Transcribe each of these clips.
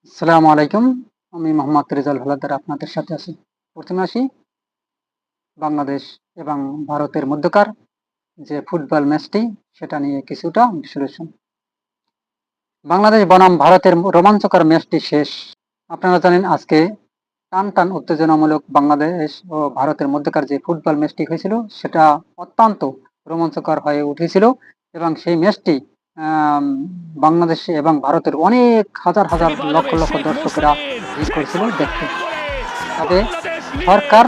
আসসালামু আলাইকুম। আমি মোহাম্মদ রেজাউল হাওলাদার আপনাদের সাথে আছি। প্রথমে আসি বাংলাদেশ এবং ভারতের মধ্যকার যে ফুটবল ম্যাচটি সেটা নিয়ে কিছুটা বিশ্লেষণ। বাংলাদেশ বনাম ভারতের রোমাঞ্চকর ম্যাচটি শেষ। আপনারা জানেন আজকে টান উত্তেজনামূলক বাংলাদেশ ও ভারতের মধ্যকার যে ফুটবল ম্যাচটি হয়েছিল সেটা অত্যন্ত রোমাঞ্চকর হয়ে উঠেছিল এবং সেই ম্যাচটি আম বাংলাদেশ এবং ভারতের অনেক হাজার লক্ষ লক্ষ দর্শকেরা ভিড় করেছিল দেখতে। তবে সরকার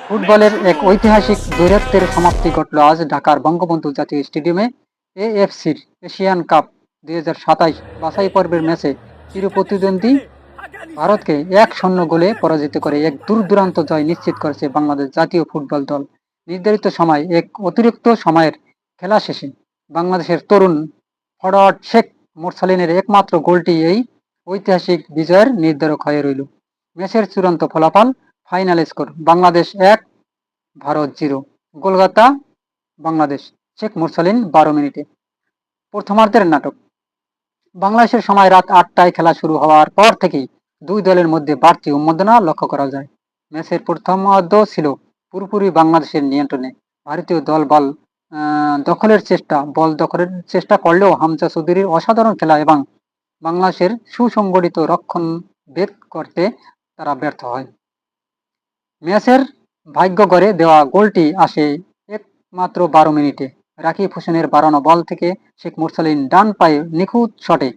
ফুটবলের এক ঐতিহাসিক দ্বৈরথের সমাপ্তি ঘটল আজ ঢাকার বঙ্গবন্ধু জাতীয় স্টেডিয়ামে এএফসির এশিয়ান কাপ 2027 বাছাই পর্বের ম্যাচে চিরপ্রতিদ্বন্দ্বী ভারতকে 1-0 গোলে পরাজিত করে এক দূর-দূরান্ত জয় নিশ্চিত করেছে বাংলাদেশ জাতীয় ফুটবল দল। নির্ধারিত সময় এক অতিরিক্ত সময়ের খেলা শেষে বাংলাদেশের তরুণ ফরোয়ার্ড শেখ মোরসালিনের একমাত্র গোলটি এই ঐতিহাসিক বিজয়ের নির্ধারক হয়ে রইল। ম্যাচের চূড়ান্ত ফলাফল ফাইনাল স্কোর বাংলাদেশ 1 ভারত 0। গোলদাতা বাংলাদেশ শেখ মোরসালিন 12 মিনিটে। প্রথমার্ধের নাটক বাংলাদেশের সময় রাত 8টায় খেলা শুরু হওয়ার পর থেকেই দুই দলের মধ্যে বাড়তি উন্মাদনা লক্ষ্য করা যায়। ম্যাচের প্রথমার্ধ ছিল পুরোপুরি বাংলাদেশের নিয়ন্ত্রণে। ভারতীয় দল বল দখলের চেষ্টা করলেও হামজা চৌধুরীর অসাধারণ খেলা এবং বাংলাদেশের সুসংগঠিত রক্ষণ ভেদ করতে তারা ব্যর্থ হয়। ম্যাচের ভাগ্য গড়ে দেওয়া গোলটি আসে একমাত্র 12 মিনিটে। রাকিব হোসেনের বাড়ানো বল থেকে শেখ মুরসালিন ডান পায়ে নিখুঁত শটে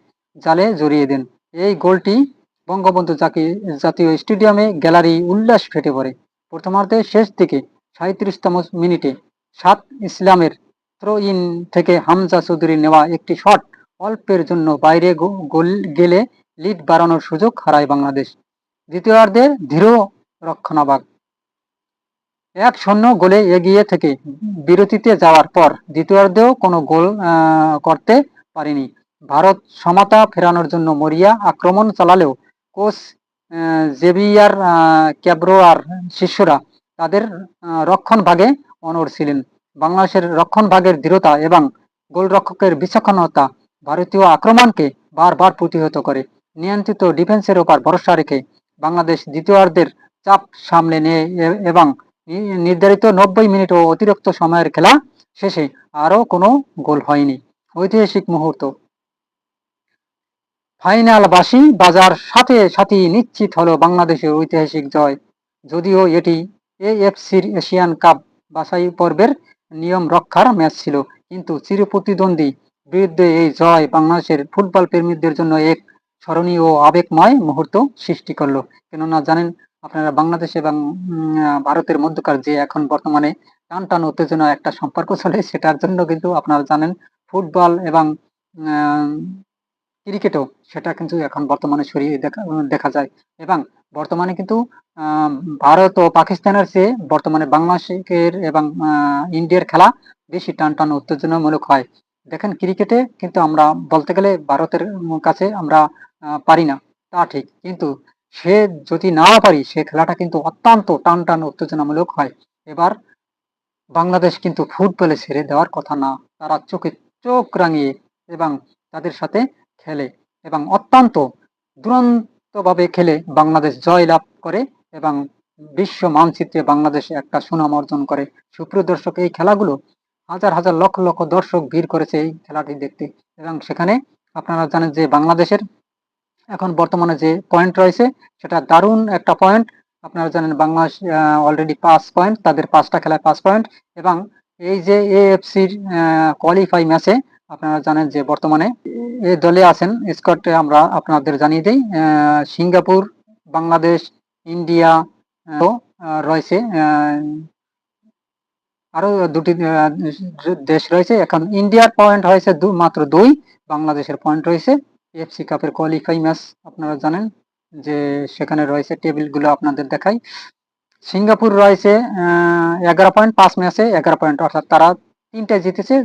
জালে জড়িয়ে দেন। এই গোলটি বঙ্গবন্ধু জাতীয় স্টেডিয়ামে গ্যালারি উল্লাস ফেটে পড়ে। প্রথমার্ধের শেষ দিকে 37তম মিনিটে সাত ইসলামের থ্রো ইন থেকে হামজা চৌধুরীর নেওয়া একটি শট অল্পের জন্য বাইরে গেলে লিড বাড়ানোর সুযোগ হারায় বাংলাদেশ। দ্বিতীয়ার্ধে ধীর রক্ষণাভাগ 1-0 গোলে এগিয়ে থেকে বিরতিতে যাওয়ার পর দ্বিতীয়ার্ধেও কোনো গোল করতে পারেনি ভারত। সমতা ফেরানোর জন্য মরিয়া আক্রমণ চালালেও কোচ জেভিয়ার ক্যাব্রোয়ার শিষ্যরা তাদের রক্ষণ ভাগে অনড় ছিলেন। বাংলাদেশের রক্ষণ ভাগের দৃঢ়তা এবং গোলরক্ষকের বিচক্ষণতা ভারতীয় আক্রমণকে বারবার প্রতিহত করে। নিয়ন্ত্রিত ডিফেন্সের ওপর ভরসা রেখে বাংলাদেশ দ্বিতীয়ার্ধের চাপ সামলে নেয় এবং নির্ধারিত 90 মিনিট ও অতিরিক্ত সময়ের খেলা শেষে আরও কোনো গোল হয়নি। ঐতিহাসিক মুহূর্ত ফাইনাল বাজার সাথে সাথেই নিশ্চিত হলো বাংলাদেশের ঐতিহাসিক জয়। যদিও এটি এএফসির এশিয়ান কাপ বাছাই পর্বের নিয়ম রক্ষার ম্যাচ ছিল, কিন্তু চিরপ্রতিদ্বন্দ্বী বিরুদ্ধে এই জয় বাংলাদেশের ফুটবল প্রেমীদের জন্য এক স্মরণীয় ও আবেগময় মুহূর্ত সৃষ্টি করলো। কেননা জানেন আপনারা বাংলাদেশ এবং ভারতের মধ্যকার যে এখন বর্তমানে টান উত্তেজনা একটা সম্পর্ক চলে, সেটার জন্য কিন্তু আপনারা জানেন ফুটবল এবং ক্রিকেটও সেটা কিন্তু এখন বর্তমানে ছড়িয়ে দেখা যায় এবং বর্তমানে কিন্তু ভারত ও পাকিস্তানের চেয়ে বর্তমানে বাংলাদেশের এবং ইন্ডিয়ার খেলা বেশি টান উত্তেজনামূলক হয়। দেখেন ক্রিকেটে কিন্তু আমরা বলতে গেলে ভারতের কাছে আমরা পারি না তা ঠিক, কিন্তু সে যদি নাও পারি সে খেলাটা কিন্তু অত্যন্ত টান উত্তেজনামূলক হয়। এবার বাংলাদেশ কিন্তু ফুটবলে ছেড়ে দেওয়ার কথা না, তারা চোখ রাঙিয়ে এবং তাদের সাথে খেলে এবং অত্যন্ত দুরন্তভাবে খেলে বাংলাদেশ জয় লাভ করে এবং বিশ্ব মানচিত্রে বাংলাদেশ একটা সুনাম অর্জন করে। সুপ্রিয় দর্শক, এই খেলাগুলো হাজার লক্ষ লক্ষ দর্শক ভিড় করেছে এই খেলাটি দেখতে এবং সেখানে আপনারা জানেন যে বাংলাদেশের এখন বর্তমানে যে পয়েন্ট রয়েছে সেটা দারুণ একটা পয়েন্ট। আপনারা জানেন বাংলাদেশ অলরেডি 5 পয়েন্ট, তাদের 5টা খেলায় 5 পয়েন্ট এবং এই যে এএফসির কোয়ালিফাই ম্যাচে আপনারা জানেন যে বর্তমানে এই দলে আছেন স্কোয়াডে আমরা আপনাদের জানিয়ে দেই সিঙ্গাপুর, বাংলাদেশ, ইন্ডিয়া রয়েছে, আরো দুটি দেশ রয়েছে। এখন ইন্ডিয়ার পয়েন্ট হয়েছে মাত্র 2, বাংলাদেশের পয়েন্ট রয়েছে। এফসি কাপের কোয়ালিফাই ম্যাচ আপনারা জানেন যে সেখানে রয়েছে টেবিলগুলো আপনাদের দেখাই। সিঙ্গাপুর রয়েছে 11 পয়েন্ট, 5 ম্যাচে 11 পয়েন্ট, অর্থাৎ তারা 3টা জিতেছে,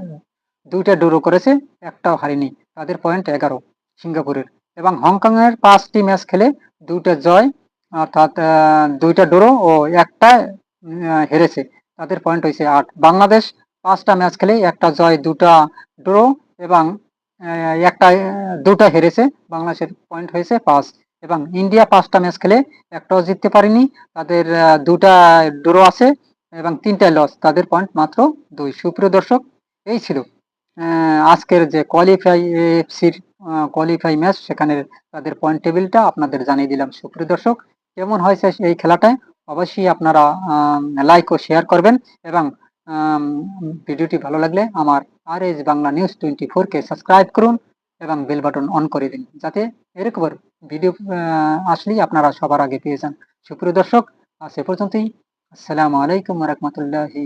2টা ড্র করেছে, একটাও হারেনি, তাদের পয়েন্ট 11 সিঙ্গাপুরের। এবং হংকংয়ের 5টি ম্যাচ খেলে 2টা জয় অর্থাৎ 2টা ড্র ও একটা হেরেছে, তাদের পয়েন্ট হয়েছে 8। বাংলাদেশ 5টা ম্যাচ খেলে 1টা জয় 2টা ড্র এবং একটা দুটা হেরেছে, বাংলাদেশের পয়েন্ট হয়েছে 5 এবং ইন্ডিয়া 5টা ম্যাচ খেলে একটাও জিততে পারেনি। তাদের দুটা ড্র আছে এবং 3টা লস, তাদের পয়েন্ট মাত্র 2। সুপ্রিয় দর্শক, এই ছিল আজকের যে কোয়ালিফাই এফসির কোয়ালিফাই ম্যাচ, সেখানে তাদের পয়েন্ট টেবিলটা আপনাদের জানিয়ে দিলাম। সুপ্রিয় দর্শক, কেমন হয়েছে এই খেলাটায় অবশ্যই আপনারা লাইক ও শেয়ার করবেন এবং আম, ভিডিওটি ভালো লাগলে আমার আর এস বাংলা নিউজ 24 কে সাবস্ক্রাইব করুন এবং বেল বাটন অন করে দিন, যাতে এরকম ভিডিও আসলেই আপনারা সবার আগে পেয়ে যান। সুপ্রিয় দর্শক, আজ এ পর্যন্তই। আসসালামু আলাইকুম রহমতুল্লাহি